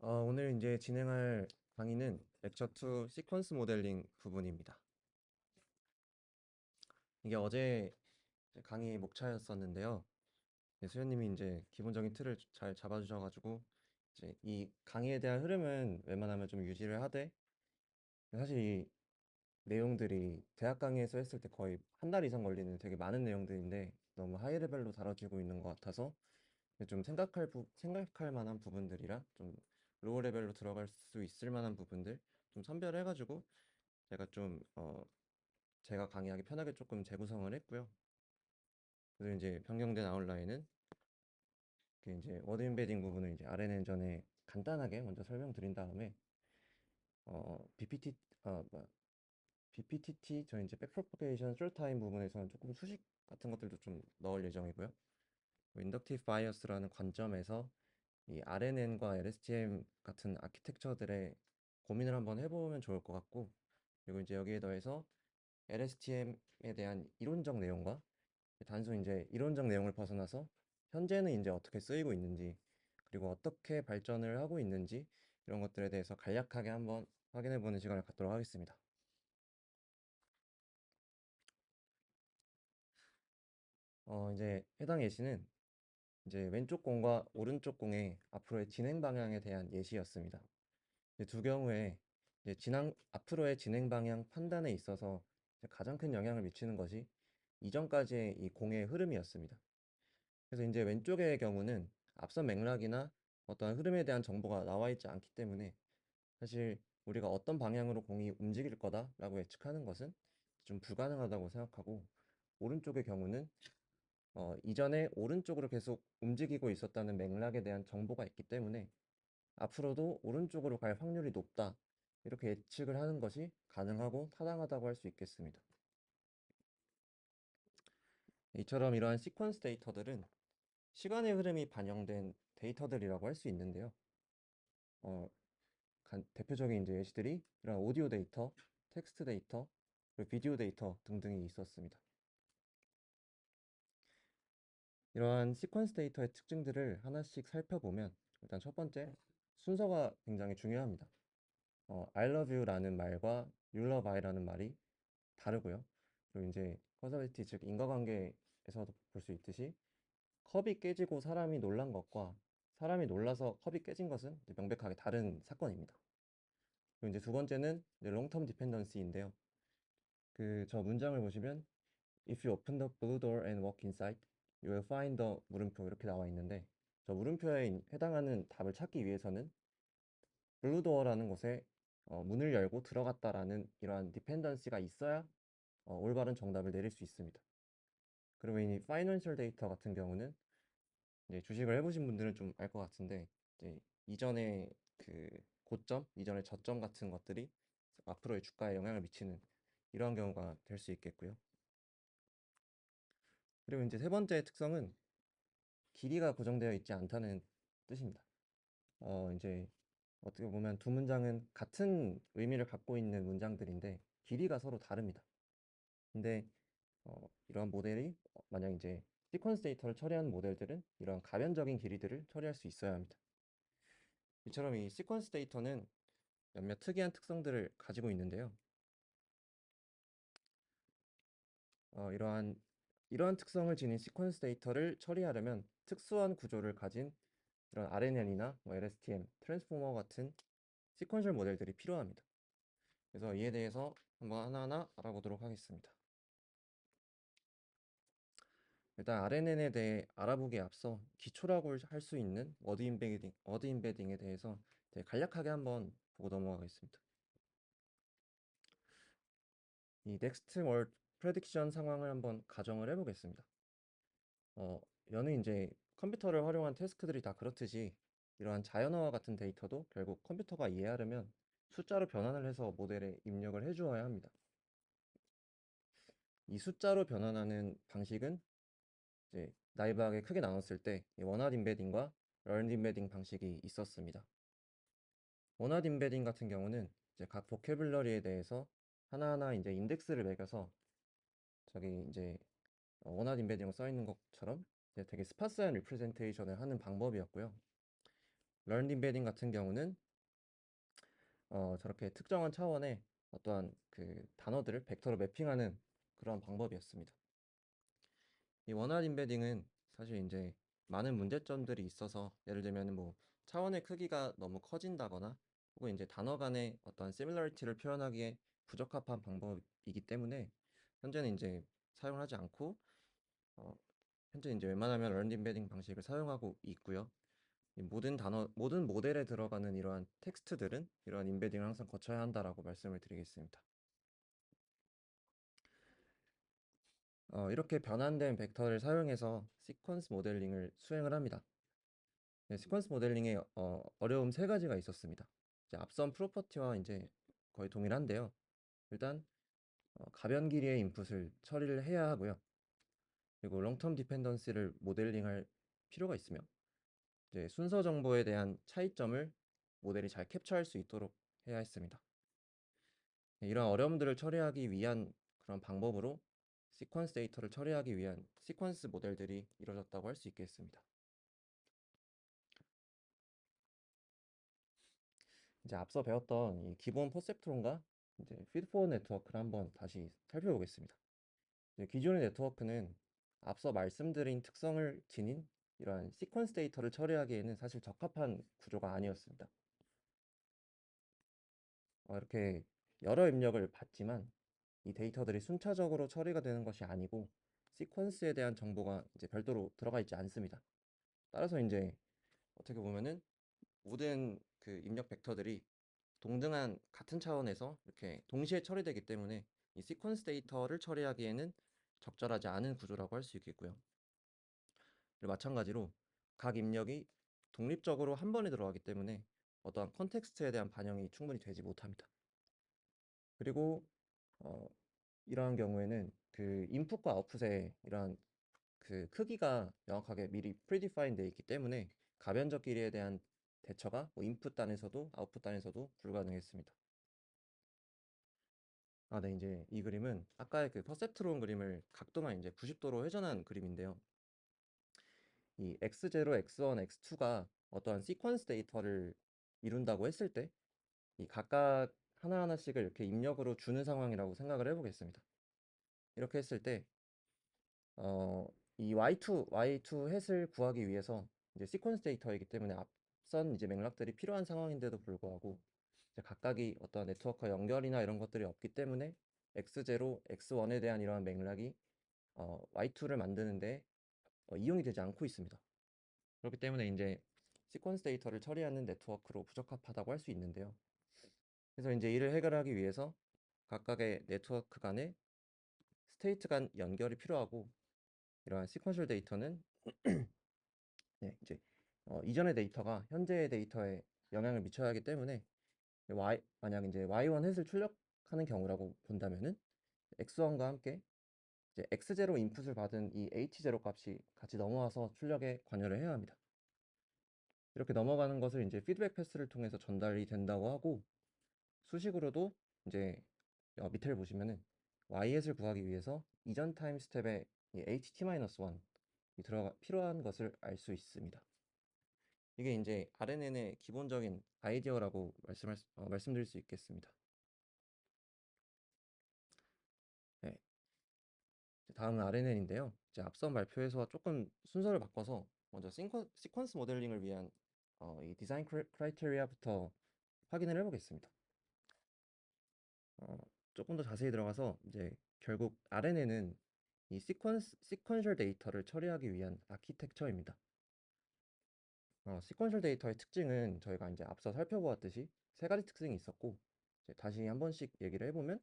오늘 이제 진행할 강의는 렉처 2 시퀀스 모델링 부분입니다. 이게 어제 강의 목차였었는데요. 수현님이 이제 기본적인 틀을 잘 잡아주셔가지고 이제 이 강의에 대한 흐름은 웬만하면 좀 유지를 하되, 사실 이 내용들이 대학 강의에서 했을 때 거의 한 달 이상 걸리는 되게 많은 내용들인데 너무 하이 레벨로 다뤄지고 있는 것 같아서 좀 생각할 만한 부분들이랑 좀 로우 레벨로 들어갈 수 있을 만한 부분들 좀 선별해가지고 제가 제가 강의하기 편하게 조금 재구성을 했고요. 그래서 이제 변경된 아웃라인은 그 이제 워드 임베딩 부분을 이제 RNN 전에 간단하게 먼저 설명드린 다음에 BPT BPTT 저 이제 백프로포게이션 숄타임 부분에서는 조금 수식 같은 것들도 좀 넣을 예정이고요. 인덕티브 바이어스라는 관점에서 이 RNN과 LSTM 같은 아키텍처들의 고민을 한번 해보면 좋을 것 같고, 그리고 이제 여기에 더해서 LSTM에 대한 이론적 내용과 단순 이제 이론적 내용을 벗어나서 현재는 이제 어떻게 쓰이고 있는지, 그리고 어떻게 발전을 하고 있는지 이런 것들에 대해서 간략하게 한번 확인해보는 시간을 갖도록 하겠습니다. 이제 해당 예시는 이제 왼쪽 공과 오른쪽 공의 앞으로의 진행 방향에 대한 예시였습니다. 이제 두 경우에 이제 앞으로의 진행 방향 판단에 있어서 이제 가장 큰 영향을 미치는 것이 이전까지의 이 공의 흐름이었습니다. 그래서 이제 왼쪽의 경우는 앞선 맥락이나 어떠한 흐름에 대한 정보가 나와 있지 않기 때문에 사실 우리가 어떤 방향으로 공이 움직일 거다라고 예측하는 것은 좀 불가능하다고 생각하고, 오른쪽의 경우는 이전에 오른쪽으로 계속 움직이고 있었다는 맥락에 대한 정보가 있기 때문에 앞으로도 오른쪽으로 갈 확률이 높다, 이렇게 예측을 하는 것이 가능하고 타당하다고 할 수 있겠습니다. 이처럼 이러한 시퀀스 데이터들은 시간의 흐름이 반영된 데이터들이라고 할 수 있는데요. 어, 대표적인 이제 예시들이 이런 오디오 데이터, 텍스트 데이터, 그리고 비디오 데이터 등등이 있었습니다. 이러한 시퀀스 데이터의 특징들을 하나씩 살펴보면, 일단 첫 번째, 순서가 굉장히 중요합니다. I love you라는 말과 you love I라는 말이 다르고요. 그리고 이제 커저비티, 즉 인과관계에서도 볼 수 있듯이 컵이 깨지고 사람이 놀란 것과 사람이 놀라서 컵이 깨진 것은 이제 명백하게 다른 사건입니다. 그리고 이제 두 번째는 이제 롱텀 디펜던시인데요. 그 저 문장을 보시면 If you open the blue door and walk inside, you will find the 물음표 이렇게 나와 있는데, 저 물음표에 해당하는 답을 찾기 위해서는 블루 도어라는 곳에 문을 열고 들어갔다라는 이러한 디펜던시가 있어야 올바른 정답을 내릴 수 있습니다. 그리고 이 파이낸셜 데이터 같은 경우는 이제 주식을 해보신 분들은 좀 알 것 같은데, 이제 이전의 그 고점, 이전의 저점 같은 것들이 앞으로의 주가에 영향을 미치는 이러한 경우가 될 수 있겠고요. 그리고 이제 세 번째 특성은 길이가 고정되어 있지 않다는 뜻입니다. 이제 어떻게 보면 두 문장은 같은 의미를 갖고 있는 문장들인데 길이가 서로 다릅니다. 근데 이러한 모델이 만약 이제 시퀀스 데이터를 처리하는 모델들은 이러한 가변적인 길이들을 처리할 수 있어야 합니다. 이처럼 이 시퀀스 데이터는 몇몇 특이한 특성들을 가지고 있는데요. 이러한 특성을 지닌 시퀀스 데이터를 처리하려면 특수한 구조를 가진 이런 RNN이나 LSTM, 트랜스포머 같은 시퀀셜 모델들이 필요합니다. 그래서 이에 대해서 한번 하나하나 알아보도록 하겠습니다. 일단 RNN에 대해 알아보기에 앞서 기초라고 할 수 있는 워드 임베딩에 대해서 간략하게 한번 보고 넘어가겠습니다. 이 넥스트 월 프레딕션 상황을 한번 가정을 해보겠습니다. 여는 이제 컴퓨터를 활용한 태스크들이 다 그렇듯이 이러한 자연어와 같은 데이터도 결국 컴퓨터가 이해하려면 숫자로 변환을 해서 모델에 입력을 해주어야 합니다. 이 숫자로 변환하는 방식은 이제 나이브하게 크게 나눴을 때 원하드 임베딩과 럴드 임베딩 방식이 있었습니다. 원하드 임베딩 같은 경우는 이제 각 보캐블러리에 대해서 하나하나 이제 인덱스를 매겨서 저기 이제 원하드 임베딩으로 써 있는 것처럼 이제 되게 스파스한 리프레젠테이션을 하는 방법이었고요. learned embedding 같은 경우는 저렇게 특정한 차원의 어떠한 그 단어들을 벡터로 매핑하는 그런 방법이었습니다. 이 원활 임베딩은 사실 이제 많은 문제점들이 있어서, 예를 들면 뭐 차원의 크기가 너무 커진다거나 혹은 이제 단어 간의 어떤 similarity를 표현하기에 부적합한 방법이기 때문에 현재는 이제 사용하지 않고, 어, 현재 이제 웬만하면 learned embedding 방식을 사용하고 있고요. 이 모든 모델에 들어가는 이러한 텍스트들은 이러한 임베딩을 항상 거쳐야 한다라고 말씀을 드리겠습니다. 이렇게 변환된 벡터를 사용해서 시퀀스 모델링을 수행을 합니다. 네, 시퀀스 모델링에 어려움 세 가지가 있었습니다. 이제 앞선 프로퍼티와 이제 거의 동일한데요. 일단 가변 길이의 인풋을 처리를 해야 하고요. 그리고 롱텀 디펜던시를 모델링할 필요가 있으며, 이제 순서 정보에 대한 차이점을 모델이 잘 캡처할 수 있도록 해야 했습니다. 네, 이런 어려움들을 처리하기 위한 그런 방법으로 시퀀스 데이터를 처리하기 위한 시퀀스 모델들이 이루어졌다고 할 수 있겠습니다. 이제 앞서 배웠던 이 기본 퍼셉트론과 이제 피드포워드 네트워크를 한번 다시 살펴보겠습니다. 기존의 네트워크는 앞서 말씀드린 특성을 지닌 이러한 시퀀스 데이터를 처리하기에는 사실 적합한 구조가 아니었습니다. 이렇게 여러 입력을 받지만 이 데이터들이 순차적으로 처리가 되는 것이 아니고 시퀀스에 대한 정보가 이제 별도로 들어가 있지 않습니다. 따라서 이제 어떻게 보면은 모든 그 입력 벡터들이 동등한 같은 차원에서 이렇게 동시에 처리되기 때문에 이 시퀀스 데이터를 처리하기에는 적절하지 않은 구조라고 할 수 있겠고요. 그리고 마찬가지로 각 입력이 독립적으로 한 번에 들어가기 때문에 어떠한 컨텍스트에 대한 반영이 충분히 되지 못합니다. 그리고 어, 이러한 경우에는 그 인풋과 아웃풋의 이러한 그 크기가 명확하게 미리 프리디파인 되어 있기 때문에 가변적 길이에 대한 대처가 뭐 인풋 단에서도 아웃풋 단에서도 불가능했습니다. 네, 이제 이 그림은 아까의 그 퍼셉트론 그림을 각도만 이제 90도로 회전한 그림인데요. 이 x0, x1, x2가 어떠한 시퀀스 데이터를 이룬다고 했을 때 이 각각 하나하나씩을 이렇게 입력으로 주는 상황이라고 생각을 해보겠습니다. 이렇게 했을 때 이 y2 햇을 구하기 위해서 이제 시퀀스 데이터이기 때문에 앞선 이제 맥락들이 필요한 상황인데도 불구하고 이제 각각이 어떤 네트워크와 연결이나 이런 것들이 없기 때문에 x0, x1에 대한 이러한 맥락이 y2를 만드는데 이용이 되지 않고 있습니다. 그렇기 때문에 이제 시퀀스 데이터를 처리하는 네트워크로 부적합하다고 할 수 있는데요. 그래서 이제 이를 해결하기 위해서 각각의 네트워크 간의 스테이트 간 연결이 필요하고, 이러한 시퀀셜 데이터는 네, 이제 이전의 데이터가 현재의 데이터에 영향을 미쳐야 하기 때문에 만약 이제 y1 햇을 출력하는 경우라고 본다면은 x1과 함께 이제 x0 인풋을 받은 이 h0 값이 같이 넘어와서 출력에 관여를 해야 합니다. 이렇게 넘어가는 것을 이제 피드백 패스를 통해서 전달이 된다고 하고, 수식으로도 이제 밑에를 보시면은 y햇을 구하기 위해서 이전 타임 스텝에 이 ht-1이 필요한 것을 알 수 있습니다. 이게 이제 RNN의 기본적인 아이디어라고 말씀드릴 수 있겠습니다. 네, 다음은 RNN인데요. 이제 앞선 발표에서 조금 순서를 바꿔서 먼저 시퀀스 모델링을 위한 이 디자인 크라이테리아부터 확인을 해보겠습니다. 조금 더 자세히 들어가서 이제 결국 RNN은 이 시퀀셜 데이터를 처리하기 위한 아키텍처입니다. 시퀀셜 데이터의 특징은 저희가 이제 앞서 살펴보았듯이 세 가지 특징이 있었고, 이제 다시 한 번씩 얘기를 해보면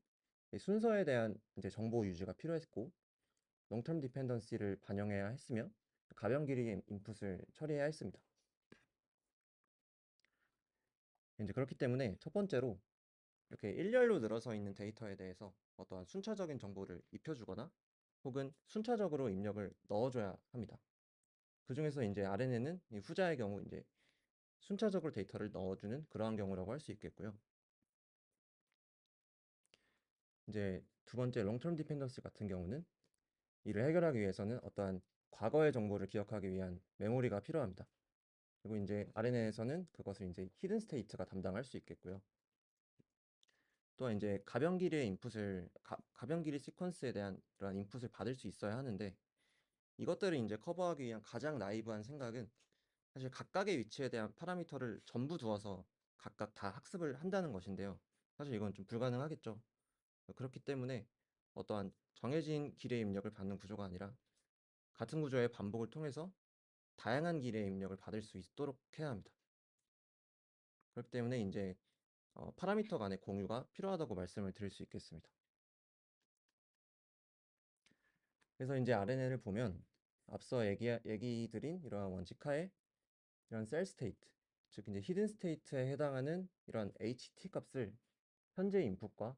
이 순서에 대한 이제 정보 유지가 필요했고, 롱텀 디펜던시를 반영해야 했으며, 가변 길이의 인풋을 처리해야 했습니다. 이제 그렇기 때문에 첫 번째로 이렇게 일렬로 늘어서 있는 데이터에 대해서 어떠한 순차적인 정보를 입혀주거나 혹은 순차적으로 입력을 넣어줘야 합니다. 그 중에서 이제 RNN은 이 후자의 경우 이제 순차적으로 데이터를 넣어주는 그러한 경우라고 할 수 있겠고요. 이제 두 번째 롱텀 디펜던시 같은 경우는 이를 해결하기 위해서는 어떠한 과거의 정보를 기억하기 위한 메모리가 필요합니다. 그리고 이제 RNN에서는 그것을 이제 히든 스테이트가 담당할 수 있겠고요. 또한 이제 가변 길이의 인풋을 가변 길이 시퀀스에 대한 그런 인풋을 받을 수 있어야 하는데 이것들을 이제 커버하기 위한 가장 나이브한 생각은 사실 각각의 위치에 대한 파라미터를 전부 두어서 각각 다 학습을 한다는 것인데요. 사실 이건 좀 불가능하겠죠. 그렇기 때문에 어떠한 정해진 길의 입력을 받는 구조가 아니라 같은 구조의 반복을 통해서 다양한 길의 입력을 받을 수 있도록 해야 합니다. 그렇기 때문에 이제 파라미터 간의 공유가 필요하다고 말씀을 드릴 수 있겠습니다. 그래서 이제 RNN을 보면 앞서 얘기 드린 이러한 원칙하에 이런 셀 스테이트, 즉 이제 히든 스테이트에 해당하는 이런 HT 값을 현재 인풋과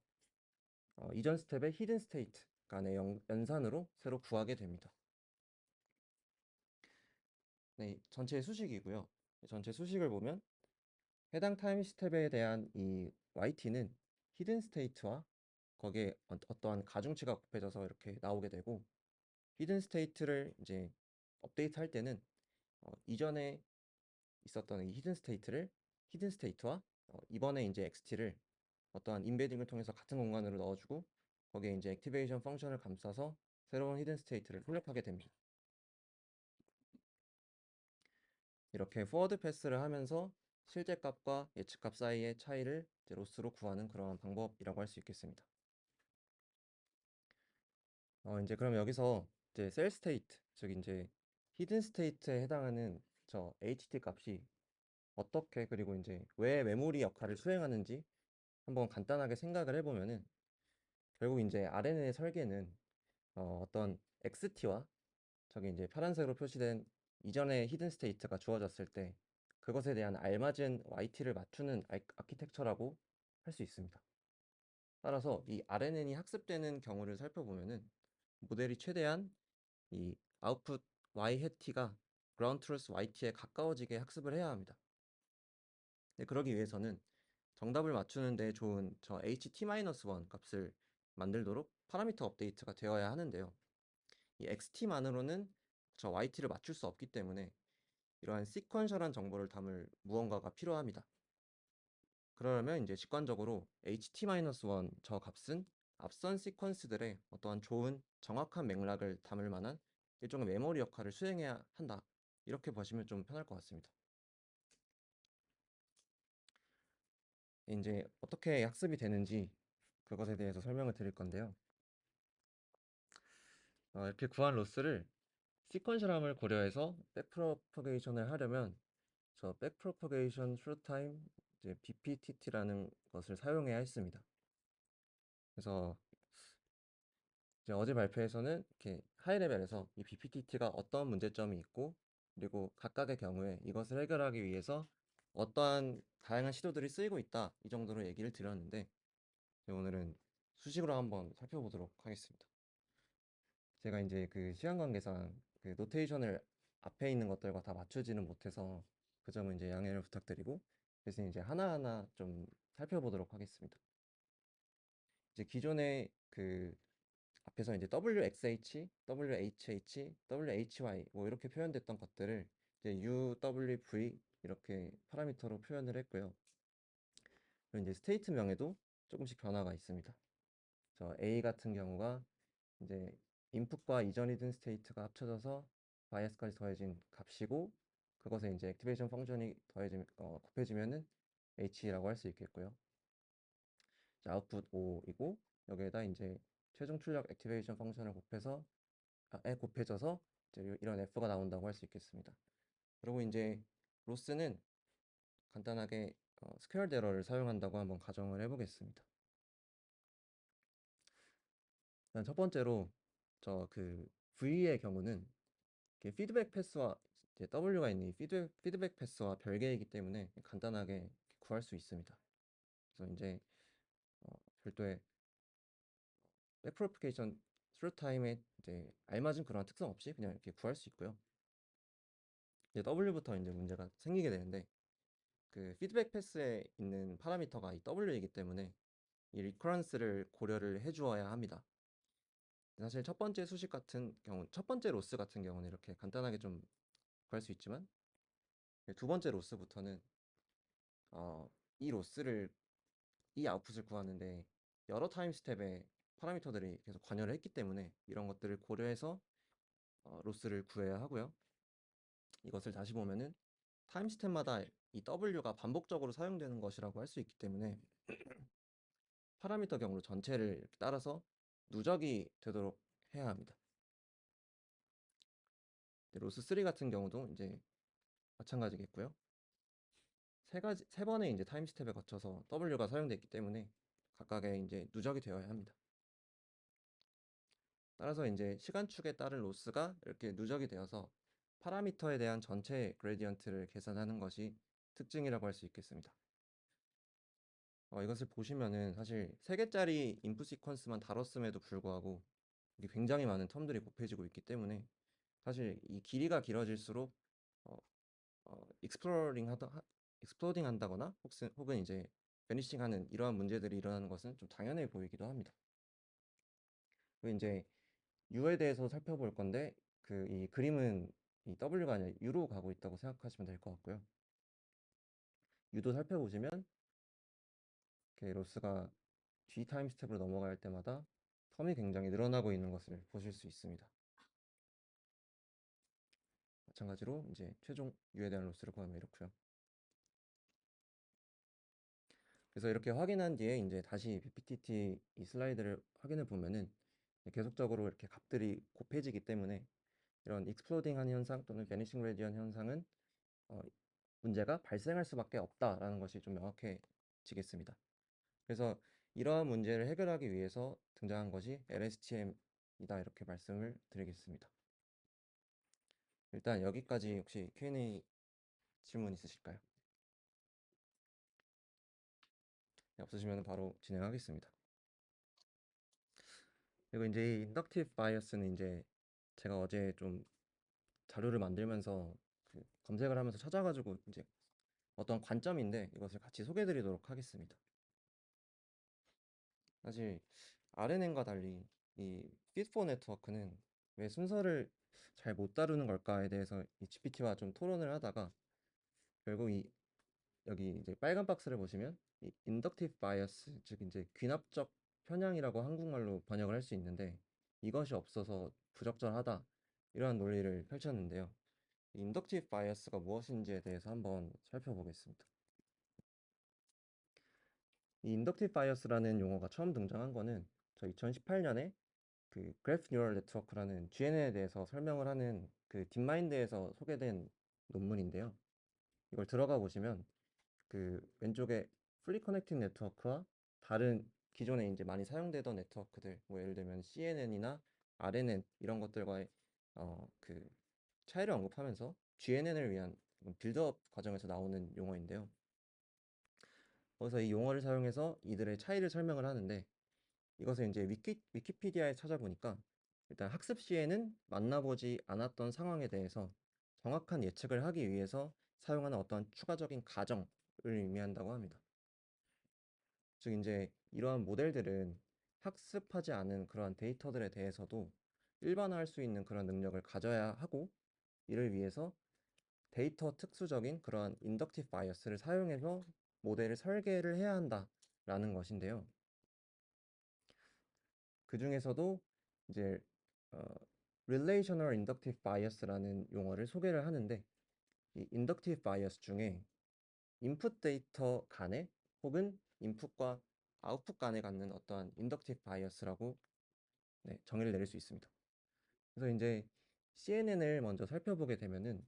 이전 스텝의 히든 스테이트 간의 연산으로 새로 구하게 됩니다. 네, 전체 수식이고요. 전체 수식을 보면 해당 타임 스텝에 대한 이 YT는 히든 스테이트와 거기에 어떠한 가중치가 곱해져서 이렇게 나오게 되고 히든 스테이트를 이제 업데이트 할 때는 이전에 있었던 이 히든 스테이트와 이번에 이제 XT를 어떠한 인베딩을 통해서 같은 공간으로 넣어주고 거기에 이제 액티베이션 펑션을 감싸서 새로운 히든 스테이트를 출력하게 됩니다. 이렇게 포워드 패스를 하면서 실제 값과 예측 값 사이의 차이를 이제 로스로 구하는 그런 방법이라고 할 수 있겠습니다. 이제 그럼 여기서 이제 셀 스테이트, 즉 이제 히든 스테이트에 해당하는 저 HT 값이 어떻게 그리고 이제 왜 메모리 역할을 수행하는지 한번 간단하게 생각을 해보면은 결국 이제 RNN의 설계는 어떤 XT와 저기 이제 파란색으로 표시된 이전의 히든 스테이트가 주어졌을 때 그것에 대한 알맞은 YT를 맞추는 아키텍처라고 할 수 있습니다. 따라서 이 RNN이 학습되는 경우를 살펴보면은 모델이 최대한 이 아웃풋 Y 해티가 ground truth YT에 가까워지게 학습을 해야 합니다. 네, 그러기 위해서는 정답을 맞추는 데 좋은 저 HT-1 값을 만들도록 파라미터 업데이트가 되어야 하는데요. 이 XT만으로는 저 YT를 맞출 수 없기 때문에 이러한 시퀀셜한 정보를 담을 무언가가 필요합니다. 그러려면 이제 직관적으로 HT-1 저 값은 앞선 시퀀스들의 어떠한 좋은 정확한 맥락을 담을 만한 일종의 메모리 역할을 수행해야 한다. 이렇게 보시면 좀 편할 것 같습니다. 이제 어떻게 학습이 되는지 그것에 대해서 설명을 드릴 건데요. 이렇게 구한 로스를 시퀀셜함을 고려해서 백프로퍼게이션을 하려면 저 백프로퍼게이션 through time 이제 BPTT라는 것을 사용해야 했습니다. 그래서 이제 어제 발표에서는 이렇게 하이 레벨에서 이 BPTT가 어떤 문제점이 있고 그리고 각각의 경우에 이것을 해결하기 위해서 어떠한 다양한 시도들이 쓰이고 있다 이 정도로 얘기를 드렸는데 오늘은 수식으로 한번 살펴보도록 하겠습니다. 제가 이제 그 시간 관계상 그 노테이션을 앞에 있는 것들과 다 맞추지는 못해서 그 점은 이제 양해를 부탁드리고 대신 이제 하나하나 좀 살펴보도록 하겠습니다. 이제 기존에 그 앞에서 이제 WXH, WHH, WHY 뭐 이렇게 표현됐던 것들을 이제 UWV 이렇게 파라미터로 표현을 했고요. 그리고 이제 스테이트 명에도 조금씩 변화가 있습니다. 저 A 같은 경우가 이제 인풋과 이전 히든 스테이트가 합쳐져서 바이어스까지 더해진 값이고 그것에 이제 액티베이션 펑션이 곱해지면은 H라고 할 수 있겠고요. 아웃풋 O이고 여기에다 이제 최종 출력 액티베이션 펑션을 곱해져서 이제 이런 F가 나온다고 할 수 있겠습니다. 그리고 이제 로스는 간단하게 스퀘어드 에러를 사용한다고 한번 가정을 해보겠습니다. 일단 첫 번째로 저 그 V의 경우는 피드백 패스와 이제 W가 있는 이 피드백 패스와 별개이기 때문에 간단하게 구할 수 있습니다. 그래서 이제 별도의 백프로피케이션 스루 타임에 이제 알맞은 그런 특성 없이 그냥 이렇게 구할 수 있고요. 이제 W부터 이제 문제가 생기게 되는데 그 피드백 패스에 있는 파라미터가 이 W이기 때문에 이 리커런스를 고려를 해주어야 합니다. 사실 첫 번째 수식 같은 경우, 첫 번째 로스 같은 경우는 이렇게 간단하게 좀 구할 수 있지만 두 번째 로스부터는 어, 이 로스를 이 아웃풋을 구하는데 여러 타임 스텝에 파라미터들이 계속 관여를 했기 때문에 이런 것들을 고려해서 로스를 구해야 하고요. 이것을 다시 보면은 타임 스텝마다 이 W가 반복적으로 사용되는 것이라고 할 수 있기 때문에 파라미터 경로 전체를 이렇게 따라서 누적이 되도록 해야 합니다. 로스 3 같은 경우도 이제 마찬가지겠고요. 세 번의 이제 타임 스텝에 거쳐서 W가 사용됐기 때문에 각각의 이제 누적이 되어야 합니다. 따라서 이제 시간축에 따른 로스가 이렇게 누적이 되어서 파라미터에 대한 전체 그레디언트를 계산하는 것이 특징이라고 할 수 있겠습니다. 이것을 보시면은 사실 3개짜리 인풋 시퀀스만 다뤘음에도 불구하고 이게 굉장히 많은 텀들이 곱해지고 있기 때문에 사실 이 길이가 길어질수록 어, 익스플로딩 한다거나 혹은 이제 베니싱 하는 이러한 문제들이 일어나는 것은 좀 당연해 보이기도 합니다. 그리고 이제 U에 대해서 살펴볼 건데 이 그림은 이 W가 아니라 U로 가고 있다고 생각하시면 될 것 같고요. U도 살펴보시면 이렇게 로스가 D 타임 스텝으로 넘어갈 때마다 텀이 굉장히 늘어나고 있는 것을 보실 수 있습니다. 마찬가지로 이제 최종 U에 대한 로스를 구하면 이렇고요. 그래서 이렇게 확인한 뒤에 이제 다시 BPTT 이 슬라이드를 확인해 보면은 계속적으로 이렇게 값들이 곱해지기 때문에 이런 익스플로딩한 현상 또는 베니싱 레디언 현상은 어, 문제가 발생할 수밖에 없다라는 것이 좀 명확해지겠습니다. 그래서 이러한 문제를 해결하기 위해서 등장한 것이 LSTM이다 이렇게 말씀을 드리겠습니다. 일단 여기까지 혹시 Q&A 질문 있으실까요? 네, 없으시면 바로 진행하겠습니다. 그리고 이제 인덕티브 바이어스는 이제 제가 어제 좀 자료를 만들면서 그 검색을 하면서 찾아가지고 이제 어떤 관점인데 이것을 같이 소개해드리도록 하겠습니다. 사실 RNN과 달리 이 Fit4 네트워크는 왜 순서를 잘 못 다루는 걸까에 대해서 이 GPT와 좀 토론을 하다가 결국 여기 이제 빨간 박스를 보시면 이 인덕티브 바이어스 즉 이제 귀납적 편향이라고 한국말로 번역을 할 수 있는데 이것이 없어서 부적절하다 이러한 논리를 펼쳤는데요. 인덕티브 바이어스가 무엇인지에 대해서 한번 살펴보겠습니다. 이 인덕티브 바이어스라는 용어가 처음 등장한 거는 저 2018년에 그 그래프 뉴럴 네트워크라는 GNN에 대해서 설명을 하는 그 딥마인드에서 소개된 논문인데요. 이걸 들어가 보시면 그 왼쪽에 풀리 커넥팅 네트워크와 다른 기존에 이제 많이 사용되던 네트워크들 뭐 예를 들면 CNN이나 RNN 이런 것들과의 그 차이를 언급하면서 GNN을 위한 빌드업 과정에서 나오는 용어인데요. 그래서 이 용어를 사용해서 이들의 차이를 설명을 하는데 이것을 이제 위키피디아에 찾아보니까 일단 학습 시에는 만나보지 않았던 상황에 대해서 정확한 예측을 하기 위해서 사용하는 어떠한 추가적인 가정을 의미한다고 합니다. 즉 이제 이러한 모델들은 학습하지 않은 그러한 데이터들에 대해서도 일반화할 수 있는 그런 능력을 가져야 하고 이를 위해서 데이터 특수적인 그러한 인덕티브 바이어스를 사용해서 모델을 설계를 해야 한다라는 것인데요. 그 중에서도 이제 어, Relational Inductive Bias라는 용어를 소개를 하는데 이 Inductive Bias 중에 인풋 데이터 간에 혹은 인풋과 아웃풋 간에 갖는 어떠한 Inductive Bias라고 정의를 내릴 수 있습니다. 그래서 이제 CNN을 먼저 살펴보게 되면은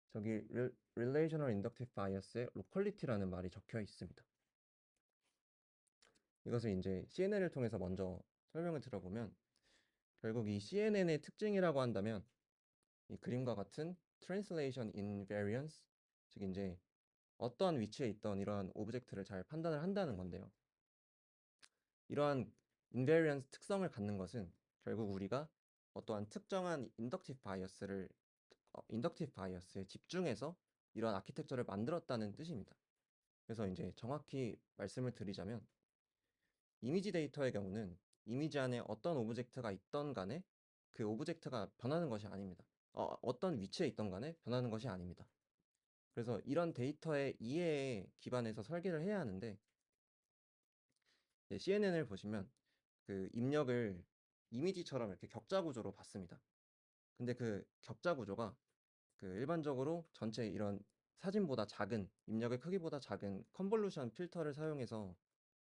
저기 Relational Inductive Bias에 Locality라는 말이 적혀 있습니다. 이것을 이제 CNN을 통해서 먼저 설명을 들어보면 결국 이 CNN의 특징이라고 한다면 이 그림과 같은 Translation Invariance, 즉 이제 어떠한 위치에 있던 이러한 오브젝트를 잘 판단을 한다는 건데요. 이러한 invariance 특성을 갖는 것은 결국 우리가 어떠한 특정한 인덕티브 바이어스에 집중해서 이러한 아키텍처를 만들었다는 뜻입니다. 그래서 이제 정확히 말씀을 드리자면 이미지 데이터의 경우는 이미지 안에 어떤 오브젝트가 있던 간에 그 오브젝트가 변하는 것이 아닙니다. 어떤 위치에 있던 간에 변하는 것이 아닙니다. 그래서 이런 데이터의 이해에 기반해서 설계를 해야 하는데 CNN을 보시면 그 입력을 이미지처럼 이렇게 격자 구조로 봤습니다. 근데 그 격자 구조가 그 일반적으로 전체 이런 사진보다 작은 입력의 크기보다 작은 컨볼루션 필터를 사용해서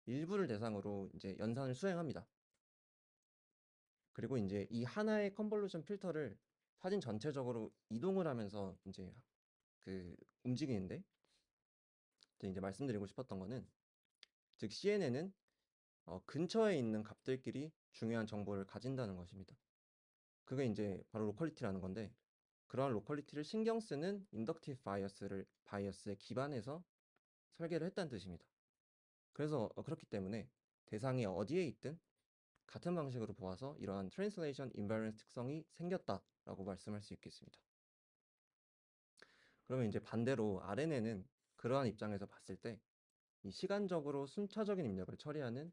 일부를 대상으로 이제 연산을 수행합니다. 그리고 이제 이 하나의 컨볼루션 필터를 사진 전체적으로 이동을 하면서 이제 그 움직이는데 이제 말씀드리고 싶었던 거는 즉 CNN은 근처에 있는 값들끼리 중요한 정보를 가진다는 것입니다. 그게 이제 바로 로컬리티라는 건데 그러한 로컬리티를 신경 쓰는 인덕티브 바이어스에 기반해서 설계를 했다는 뜻입니다. 그래서 그렇기 때문에 대상이 어디에 있든 같은 방식으로 보아서 이러한 트랜슬레이션 인바이런스 특성이 생겼다라고 말씀할 수 있겠습니다. 그러면 이제 반대로 RNN은 그러한 입장에서 봤을 때 이 시간적으로 순차적인 입력을 처리하는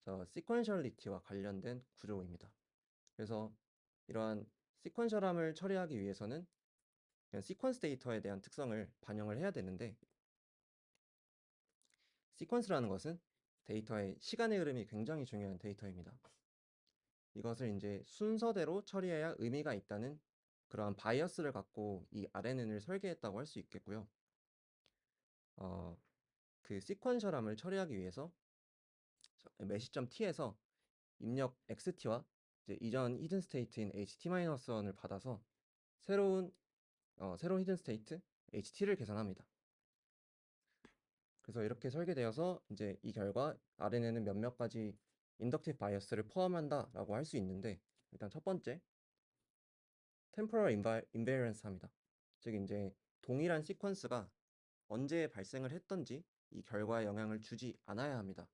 시퀀셜리티와 관련된 구조입니다. 그래서 이러한 시퀀셜함을 처리하기 위해서는 그냥 시퀀스 데이터에 대한 특성을 반영을 해야 되는데 시퀀스라는 것은 데이터의 시간의 흐름이 굉장히 중요한 데이터입니다. 이것을 이제 순서대로 처리해야 의미가 있다는 그러한 바이어스를 갖고 이 RNN을 설계했다고 할 수 있겠고요. 그 시퀀셜함을 처리하기 위해서 매 시점 t에서 입력 xt와 이제 이전 히든 스테이트인 ht-1을 받아서 새로운 히든 스테이트 ht를 계산합니다. 그래서 이렇게 설계되어서 이제 이 결과 RNN은 몇몇 가지 인덕티브 바이어스를 포함한다라고 할 수 있는데 일단 첫 번째 템포럴 인베리언스 합니다. 즉 이제 동일한 시퀀스가 언제 발생을 했던지 이 결과에 영향을 주지 않아야 합니다.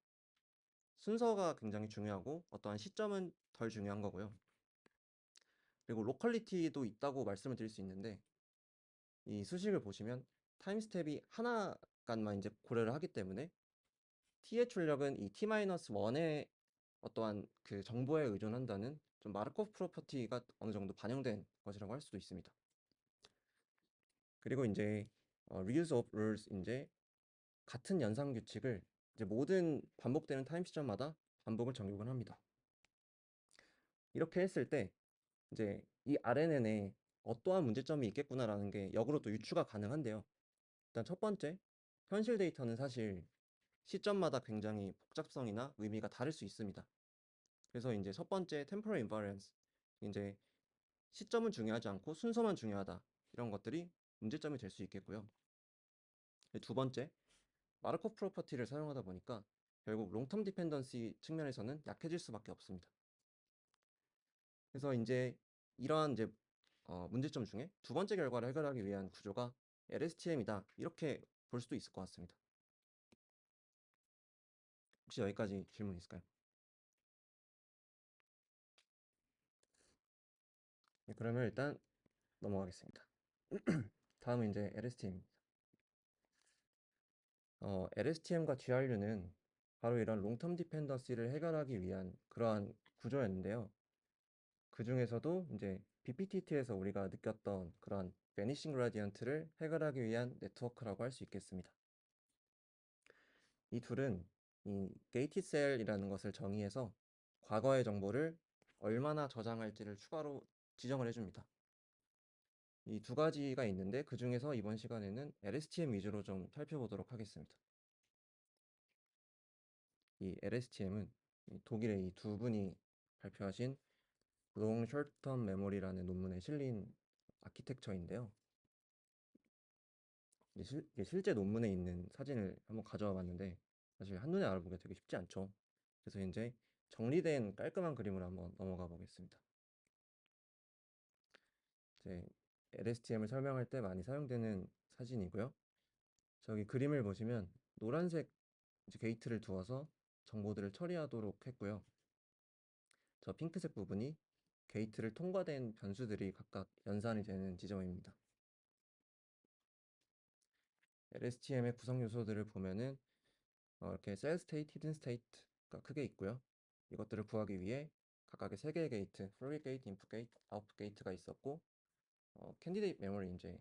순서가 굉장히 중요하고 어떠한 시점은 덜 중요한 거고요. 그리고 로컬리티도 있다고 말씀을 드릴 수 있는데 이 수식을 보시면 타임 스텝이 하나간만 이제 고려를 하기 때문에 t의 출력은 이 t-1의 어떠한 그 정보에 의존한다는 좀 마르코프 프로퍼티가 어느 정도 반영된 것이라고 할 수도 있습니다. 그리고 이제 reuse of rules 이제 같은 연산 규칙을 이제 모든 반복되는 타임 시점마다 반복을 적용을 합니다. 이렇게 했을 때 이제 이 RNN에 어떠한 문제점이 있겠구나라는 게 역으로 또 유추가 가능한데요. 일단 첫 번째, 현실 데이터는 사실 시점마다 굉장히 복잡성이나 의미가 다를 수 있습니다. 그래서 이제 첫 번째 temporal invariance 이제 시점은 중요하지 않고 순서만 중요하다 이런 것들이 문제점이 될 수 있겠고요. 두 번째, 마르코프 프로퍼티를 사용하다 보니까 결국 롱텀 디펜던시 측면에서는 약해질 수밖에 없습니다. 그래서 이제 이러한 이제 문제점 중에 두 번째 결과를 해결하기 위한 구조가 LSTM이다 이렇게 볼 수도 있을 것 같습니다. 혹시 여기까지 질문 있을까요? 네, 그러면 일단 넘어가겠습니다. 다음은 이제 LSTM입니다. LSTM과 GRU는 바로 이런 롱텀 디펜던시를 해결하기 위한 그러한 구조였는데요. 그 중에서도 이제 BPTT에서 우리가 느꼈던 그런 베니싱 그라디언트를 해결하기 위한 네트워크라고 할 수 있겠습니다. 이 둘은 이 게이티드 셀이라는 것을 정의해서 과거의 정보를 얼마나 저장할지를 추가로 지정을 해줍니다. 이 두 가지가 있는데 그 중에서 이번 시간에는 LSTM 위주로 좀 살펴보도록 하겠습니다. 이 LSTM은 독일의 이 두 분이 발표하신 Long Short-Term Memory라는 논문에 실린 아키텍처인데요. 실제 논문에 있는 사진을 한번 가져와 봤는데 사실 한눈에 알아보기가 되게 쉽지 않죠. 그래서 이제 정리된 깔끔한 그림으로 한번 넘어가 보겠습니다. 이제 LSTM을 설명할 때 많이 사용되는 사진이고요. 저기 그림을 보시면 노란색 이제 게이트를 두어서 정보들을 처리하도록 했고요. 저 핑크색 부분이 게이트를 통과된 변수들이 각각 연산이 되는 지점입니다. LSTM의 구성 요소들을 보면은 이렇게 셀 스테이트, 히든 스테이트가 크게 있고요. 이것들을 구하기 위해 각각의 세 개의 게이트, 플로리 게이트, 인풋 게이트, 아웃풋 게이트가 있었고 캔디데이트 메모리 이제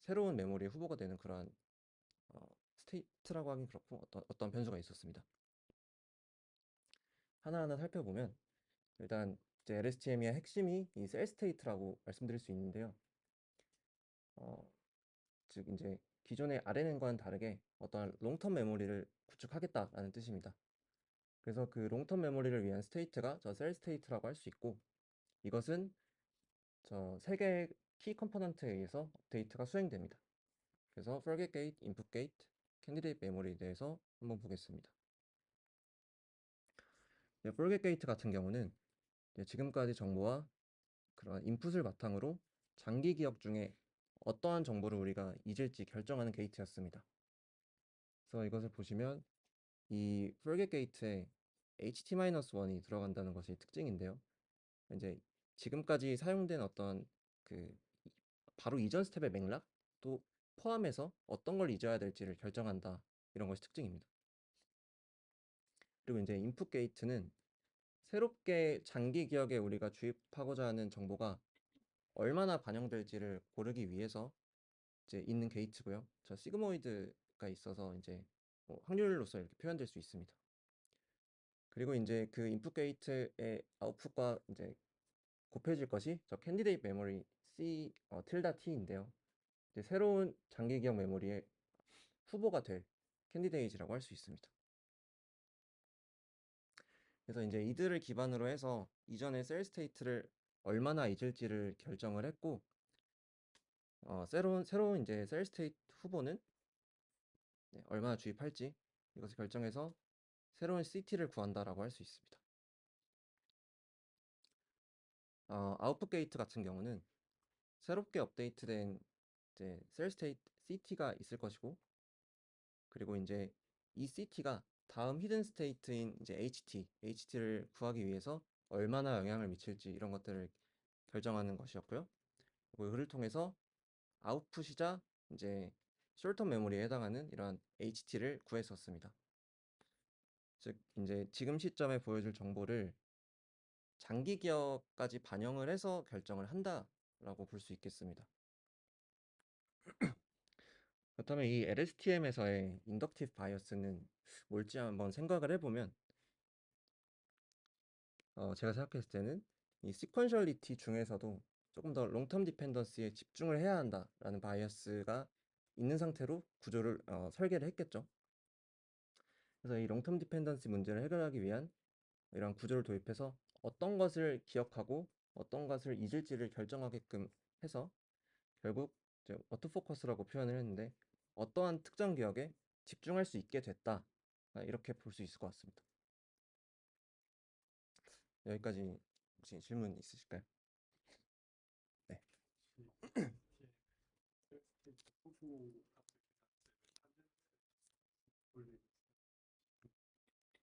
새로운 메모리의 후보가 되는 그러한 스테이트라고 하긴 그렇고 어떤 변수가 있었습니다. 하나하나 살펴보면 일단 이제 LSTM의 핵심이 이 셀 스테이트라고 말씀드릴 수 있는데요. 즉 이제 기존의 RNN과는 다르게 어떠한 롱텀 메모리를 구축하겠다라는 뜻입니다. 그래서 그 롱텀 메모리를 위한 스테이트가 저 셀 스테이트라고 할 수 있고, 이것은 저 세 개의 키 컴포넌트에 의해서 업데이트가 수행됩니다. 그래서 forget gate, input gate, candidate memory에 대해서 한번 보겠습니다. forget gate 같은 경우는 지금까지 정보와 그런 인풋을 바탕으로 장기 기억 중에 어떠한 정보를 우리가 잊을지 결정하는 게이트였습니다. 그래서 이것을 보시면 이 forget gate에 HT-1이 들어간다는 것이 특징인데요. 이제 지금까지 사용된 어떤 그 바로 이전 스텝의 맥락도 포함해서 어떤 걸 잊어야 될지를 결정한다, 이런 것이 특징입니다. 그리고 이제 인풋 게이트는 새롭게 장기 기억에 우리가 주입하고자 하는 정보가 얼마나 반영될지를 고르기 위해서 이제 있는 게이트고요. 저 시그모이드가 있어서 이제 확률로서 이렇게 표현될 수 있습니다. 그리고 이제 그 인풋 게이트의 아웃풋과 이제 곱해질 것이 저 캔디데이트 메모리 C 틸다 T인데요. 이제 새로운 장기 기억 메모리의 후보가 될 캔디데이트라고 할 수 있습니다. 그래서 이제 이들을 기반으로 해서 이전의 셀 스테이트를 얼마나 잊을지를 결정을 했고, 새로운 이제 셀 스테이트 후보는 얼마나 주입할지 이것을 결정해서 새로운 CT를 구한다라고 할 수 있습니다. 아웃풋 게이트 같은 경우는 새롭게 업데이트된 이제 셀 스테이트 CT가 있을 것이고, 그리고 이제 이 CT가 다음 히든 스테이트인 이제 HT를 구하기 위해서 얼마나 영향을 미칠지 이런 것들을 결정하는 것이었고요. 그리고 그를 통해서 아웃풋이자 이제 숄텀 메모리에 해당하는 이러한 HT를 구했었습니다. 즉 이제 지금 시점에 보여줄 정보를 장기 기억까지 반영을 해서 결정을 한다라고 볼 수 있겠습니다. 그렇다면 이 LSTM에서의 인덕티브 바이어스는 뭘지 한번 생각을 해보면, 제가 생각했을 때는 이 시퀀셜리티 중에서도 조금 더 롱텀 디펜던스에 집중을 해야 한다라는 바이어스가 있는 상태로 구조를 설계를 했겠죠. 그래서 이 롱텀 디펜던시 문제를 해결하기 위한 이런 구조를 도입해서 어떤 것을 기억하고 어떤 것을 잊을지를 결정하게끔 해서 결국 이제 어토포커스라고 표현을 했는데, 어떠한 특정 기억에 집중할 수 있게 됐다, 이렇게 볼 수 있을 것 같습니다. 여기까지 혹시 질문 있으실까요? 네.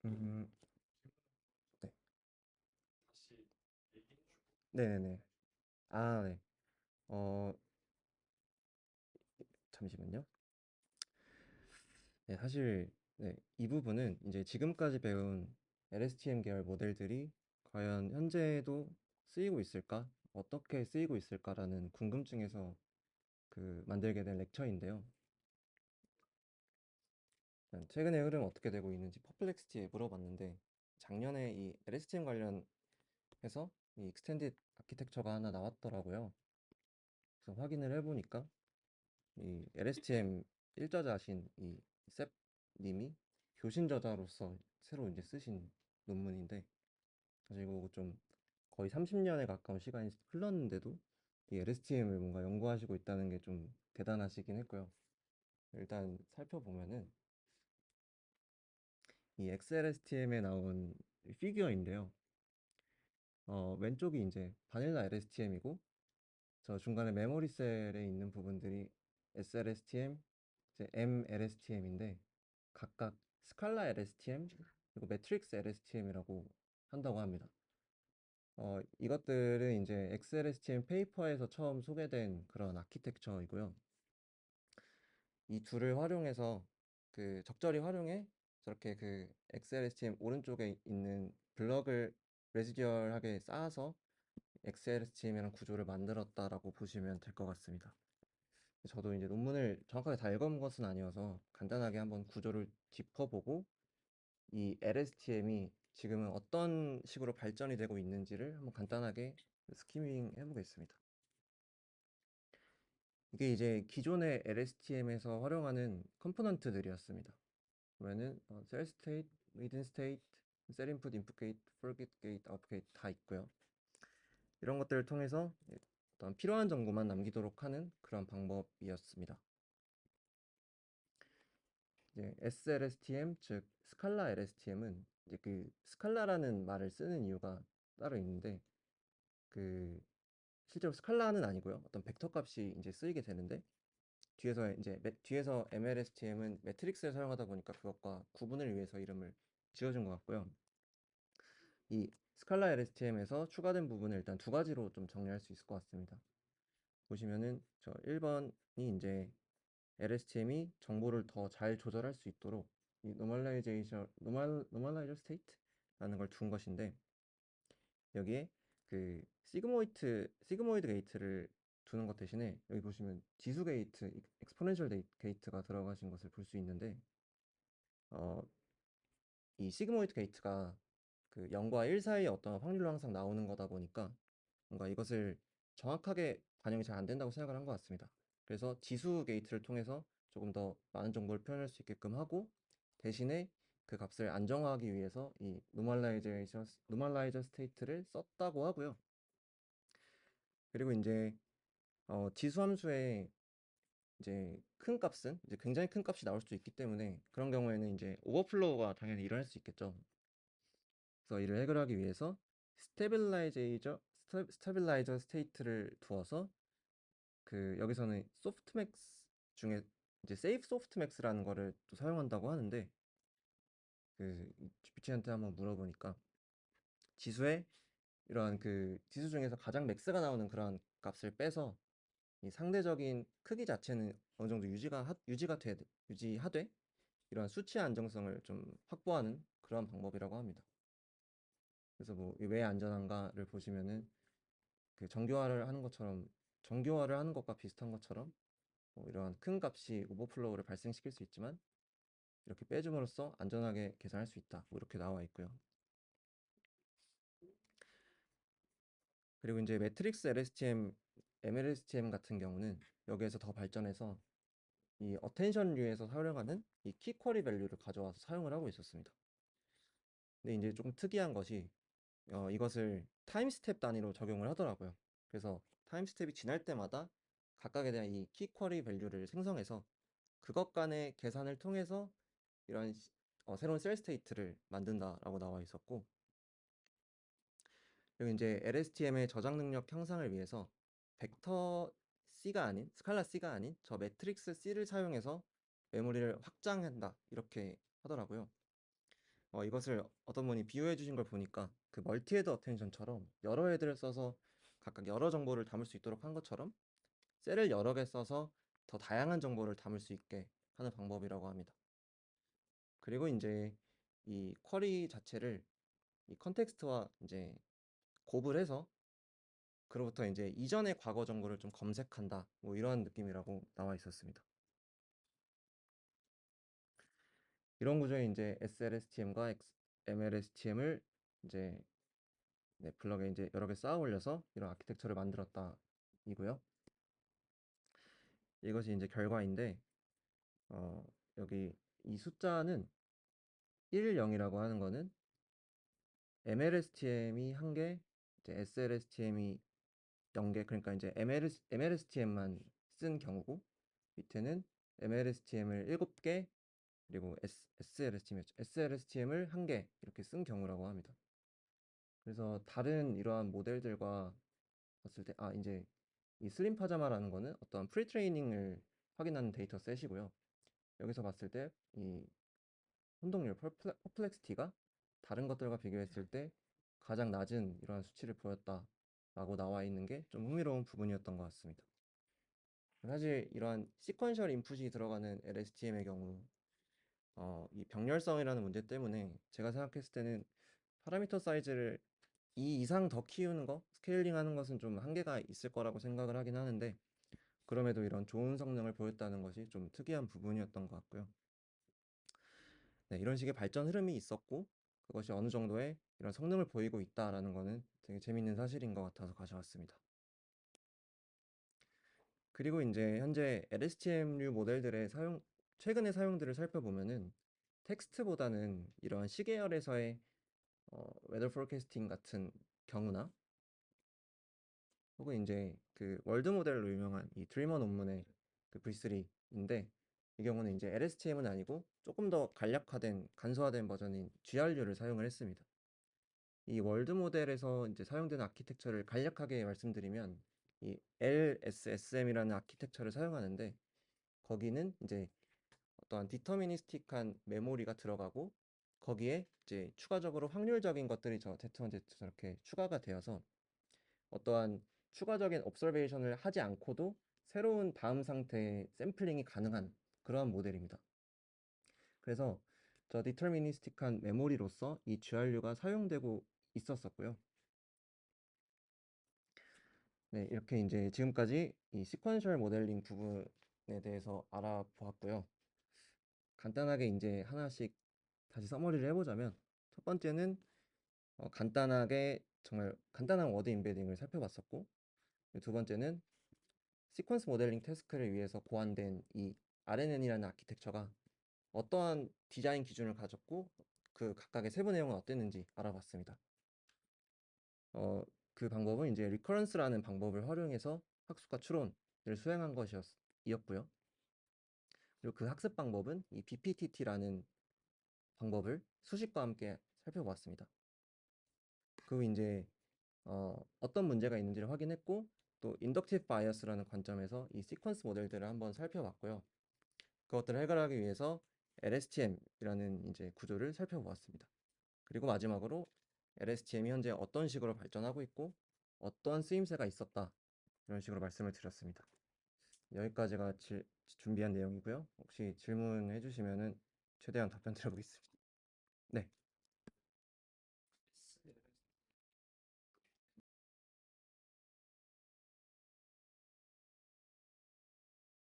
음, 네. 네네네. 아, 네. 어, 잠시만요. 네, 사실 네, 이 부분은 이제 지금까지 배운 LSTM 계열 모델들이 과연 현재도 쓰이고 있을까? 어떻게 쓰이고 있을까라는 궁금증에서 만들게 된 렉처인데요. 최근의 흐름 어떻게 되고 있는지 퍼플렉스티에 물어봤는데, 작년에 이 LSTM 관련해서 이 익스텐디드 아키텍처가 하나 나왔더라고요. 그래서 확인을 해보니까 이 LSTM 1저자신 이 셉님이 교신 저자로서 새로 이제 쓰신 논문인데, 사실 이거 좀 거의 30년에 가까운 시간이 흘렀는데도 이 LSTM을 뭔가 연구하시고 있다는 게 좀 대단하시긴 했고요. 일단 살펴보면은 이 XLSTM에 나온 피규어인데요. 왼쪽이 이제 바닐라 LSTM이고, 저 중간에 메모리 셀에 있는 부분들이 SLSTM, 이제 MLSTM인데, 각각 스칼라 LSTM 그리고 매트릭스 LSTM이라고 한다고 합니다. 이것들은 이제 XLSTM 페이퍼에서 처음 소개된 그런 아키텍처이고요. 이 둘을 활용해서 적절히 활용해 저렇게 XLSTM 오른쪽에 있는 블럭을 레지듀얼하게 쌓아서 XLSTM이랑 구조를 만들었다라고 보시면 될 것 같습니다. 저도 이제 논문을 정확하게 다 읽어본 것은 아니어서 간단하게 한번 구조를 짚어보고 이 LSTM이 지금은 어떤 식으로 발전이 되고 있는지를 한번 간단하게 스키밍 해보겠습니다. 이게 이제 기존의 LSTM에서 활용하는 컴포넌트들이었습니다. 그러면은 셀 스테이트, 히든 스테이트, 셀 인풋, 인풋 게이트, 포겟 게이트, 아웃풋 게이트 다 있고요. 이런 것들을 통해서 어떤 필요한 정보만 남기도록 하는 그런 방법이었습니다. 이제 SLSTM, 즉 스칼라 LSTM은 이제 그 스칼라라는 말을 쓰는 이유가 따로 있는데, 그 실제로 스칼라는 아니고요. 어떤 벡터 값이 이제 쓰이게 되는데, 뒤에서 MLSTM은 매트릭스를 사용하다 보니까 그것과 구분을 위해서 이름을 지어준 것 같고요. 이 스칼라 LSTM에서 추가된 부분을 일단 두 가지로 좀 정리할 수 있을 것 같습니다. 보시면은 저 1번이 이제 LSTM이 정보를 더 잘 조절할 수 있도록 이 노멀라이저 스테이트라는 걸 둔 것인데, 여기에 그 시그모이드 게이트를 두는 것 대신에 여기 보시면 지수 게이트, 엑스포넨셜 게이트가 들어가신 것을 볼 수 있는데, 어, 이 시그모이드 게이트가 그 0과 1 사이의 어떤 확률로 항상 나오는 거다 보니까 뭔가 이것을 정확하게 반영이 잘 안 된다고 생각을 한 것 같습니다. 그래서 지수 게이트를 통해서 조금 더 많은 정보를 표현할 수 있게끔 하고, 대신에 그 값을 안정화하기 위해서 이 노멀라이저 스테이트를 썼다고 하고요. 그리고 이제 지수 함수에 이제 큰 값은 이제 굉장히 큰 값이 나올 수 있기 때문에 그런 경우에는 이제 오버플로우가 당연히 일어날 수 있겠죠. 그래서 이를 해결하기 위해서 스테빌라이저 스테이트를 두어서 그 여기서는 소프트맥스 중에 이제 세이프 소프트맥스라는 거를 또 사용한다고 하는데, 그 GPT한테 한번 물어보니까 지수에 이러한 그 지수 중에서 가장 맥스가 나오는 그런 값을 빼서 이 상대적인 크기 자체는 어느 정도 유지하되 이러한 수치 안정성을 좀 확보하는 그런 방법이라고 합니다. 그래서 뭐 왜 안전한가를 보시면은 그 정교화를 하는 것과 비슷한 것처럼 이러한 큰 값이 오버플로우를 발생시킬 수 있지만 이렇게 빼줌으로써 안전하게 계산할 수 있다. 뭐 이렇게 나와 있고요. 그리고 이제 매트릭스 LSTM, MLSTM 같은 경우는 여기에서 더 발전해서 이 어텐션류에서 사용하는 이 키쿼리 밸류를 가져와서 사용을 하고 있었습니다. 근데 이제 조금 특이한 것이 이것을 타임 스텝 단위로 적용을 하더라고요. 그래서 타임 스텝이 지날 때마다 각각에 대한 이 키쿼리 밸류를 생성해서 그것 간의 계산을 통해서 이런 새로운 셀 스테이트를 만든다라고 나와 있었고, 그리고 이제 LSTM의 저장 능력 향상을 위해서 스칼라 C가 아닌 저 매트릭스 C를 사용해서 메모리를 확장한다 이렇게 하더라고요. 이것을 어떤 분이 비유해 주신 걸 보니까 그 멀티헤드 어텐션처럼 여러 애들을 써서 각각 여러 정보를 담을 수 있도록 한 것처럼 셀을 여러 개 써서 더 다양한 정보를 담을 수 있게 하는 방법이라고 합니다. 그리고 이제 이 쿼리 자체를 이 컨텍스트와 이제 곱을 해서 그로부터 이제 이전의 과거 정보를 좀 검색한다. 뭐 이런 느낌이라고 나와 있었습니다. 이런 구조의 이제 SLSTM과 MLSTM을 이제 블럭에 이제 여러 개 쌓아 올려서 이런 아키텍처를 만들었다 이고요. 이것이 이제 결과인데, 어, 여기 이 숫자는 1, 0이라고 하는 거는 MLSTM이 1개, 이제 SLSTM이 0개, 그러니까 이제 MLSTM만 쓴 경우고, 밑에는 MLSTM을 7개, 그리고 SLSTM을 1개 이렇게 쓴 경우라고 합니다. 그래서 다른 이러한 모델들과 봤을 때, 이제 이 슬림 파자마라는 거는 어떤 프리트레이닝을 확인하는 데이터 셋이고요. 여기서 봤을 때 이 혼동률 퍼플렉시티가 다른 것들과 비교했을 때 가장 낮은 이러한 수치를 보였다라고 나와 있는 게 좀 흥미로운 부분이었던 것 같습니다. 사실 이러한 시퀀셜 인풋이 들어가는 LSTM의 경우 이 병렬성이라는 문제 때문에 제가 생각했을 때는 파라미터 사이즈를 2 이상 더 키우는 거, 스케일링 하는 것은 좀 한계가 있을 거라고 생각을 하긴 하는데, 그럼에도 이런 좋은 성능을 보였다는 것이 좀 특이한 부분이었던 것 같고요. 네, 이런 식의 발전 흐름이 있었고 그것이 어느 정도의 이런 성능을 보이고 있다라는 거는 되게 재밌는 사실인 것 같아서 가져왔습니다. 그리고 이제 현재 LSTM류 모델들의 최근의 사용들을 살펴보면은 텍스트보다는 이러한 시계열에서의 웨더 포캐스팅 같은 경우나 혹은 이제 그 월드 모델로 유명한 이 드리머 논문의 그 V3인데 이 경우는 이제 LSTM은 아니고 조금 더 간략화된 간소화된 버전인 GRU를 사용을 했습니다. 이 월드 모델에서 이제 사용되는 아키텍처를 간략하게 말씀드리면 이 LSSM이라는 아키텍처를 사용하는데 거기는 이제 어떠한 디터미니스틱한 메모리가 들어가고 거기에 이제 추가적으로 확률적인 것들이 Z1, Z2 저렇게 추가가 되어서 어떠한 추가적인 옵서베이션을 하지 않고도 새로운 다음 상태의 샘플링이 가능한 그러한 모델입니다. 그래서 저 디터미니스틱한 메모리로서 이 GRU가 사용되고 있었었고요. 네, 이렇게 이제 지금까지 이 시퀀셜 모델링 부분에 대해서 알아보았고요. 간단하게 이제 하나씩 다시 서머리를 해보자면 첫 번째는 간단하게 정말 간단한 워드 임베딩을 살펴봤었고 두 번째는 시퀀스 모델링 태스크를 위해서 고안된 이 RNN이라는 아키텍처가 어떠한 디자인 기준을 가졌고 그 각각의 세부 내용은 어땠는지 알아봤습니다. 그 방법은 이제 리커런스라는 방법을 활용해서 학습과 추론을 수행한 것이었고요. 그리고 그 학습 방법은 이 BPTT라는 방법을 수식과 함께 살펴보았습니다. 그리고 이제 어떤 문제가 있는지를 확인했고 또 인덕티브 바이어스라는 관점에서 이 시퀀스 모델들을 한번 살펴봤고요. 그것들을 해결하기 위해서 LSTM이라는 이제 구조를 살펴보았습니다. 그리고 마지막으로 LSTM이 현재 어떤 식으로 발전하고 있고 어떠한 쓰임새가 있었다 이런 식으로 말씀을 드렸습니다. 여기까지가 준비한 내용이고요. 혹시 질문해 주시면은 최대한 답변 드려보겠습니다. 네.